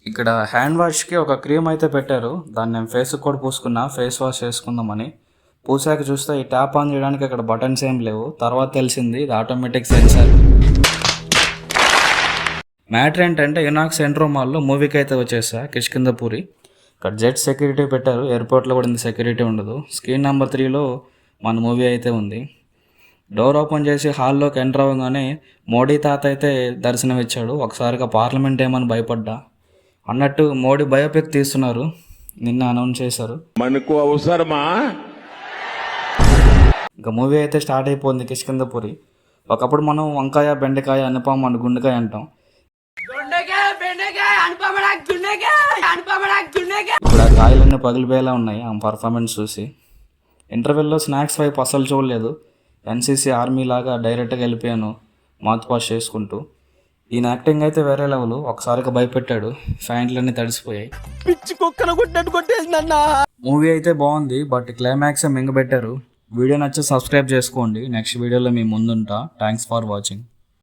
ఇక్కడ హ్యాండ్ వాష్కి ఒక క్రీమ్ అయితే పెట్టారు. దాన్ని నేను ఫేస్కి కూడా పూసుకున్నా, ఫేస్ వాష్ చేసుకుందామని. పూసాక చూస్తే ఈ ట్యాప్ ఆన్ చేయడానికి అక్కడ బటన్స్ ఏం లేవు. తర్వాత తెలిసింది ఇది ఆటోమేటిక్ సెన్సార్. మ్యాటర్ ఏంటంటే ఇనాక్స్ సెంట్రో మాల్లో మూవీకి అయితే వచ్చేసా, కిష్కింధపురి. ఇక్కడ జెట్ సెక్యూరిటీ పెట్టారు, ఎయిర్పోర్ట్లో కూడా ఇంత సెక్యూరిటీ ఉండదు. స్క్రీన్ నెంబర్ 3లో మన మూవీ అయితే ఉంది. డోర్ ఓపెన్ చేసి హాల్లోకి ఎంటర్ అవ్వగానే మోడీ తాత అయితే దర్శనం ఇచ్చాడు. ఒకసారిగా పార్లమెంట్ ఏమని భయపడ్డా. అన్నట్టు మోడీ బయోపిక్ తీస్తున్నారు, నిన్న అనౌన్స్ చేశారు. మనకు అవసరమా? ఇంకా మూవీ అయితే స్టార్ట్ అయిపోయింది, కిష్కింధపురి. ఒకప్పుడు మనం వంకాయ, బెండకాయ, అనుపమ అండ్ గుండెకాయ అంటాం. ఇప్పుడు ఆ కాయలన్నీ పగిలిపోయేలా ఉన్నాయి ఆ పర్ఫార్మెన్స్ చూసి. ఇంటర్వెల్లో స్నాక్స్ వైపు అసలు చూడలేదు. ఎన్సీసీ ఆర్మీ లాగా డైరెక్ట్గా వెళ్ళిపోయాను మౌత్ వాష్ చేసుకుంటూ. ఈయన యాక్టింగ్ అయితే వేరే లెవెల్. ఒకసారిగా భయపెట్టాడు, ఫ్యాంట్లన్నీ తడిసిపోయాయి. మూవీ అయితే బాగుంది, బట్ క్లైమాక్స్ మింగబెట్టారు. వీడియో నచ్చి సబ్స్క్రైబ్ చేసుకోండి. నెక్స్ట్ వీడియోలో మీ ముందుంటా. Thanks for watching.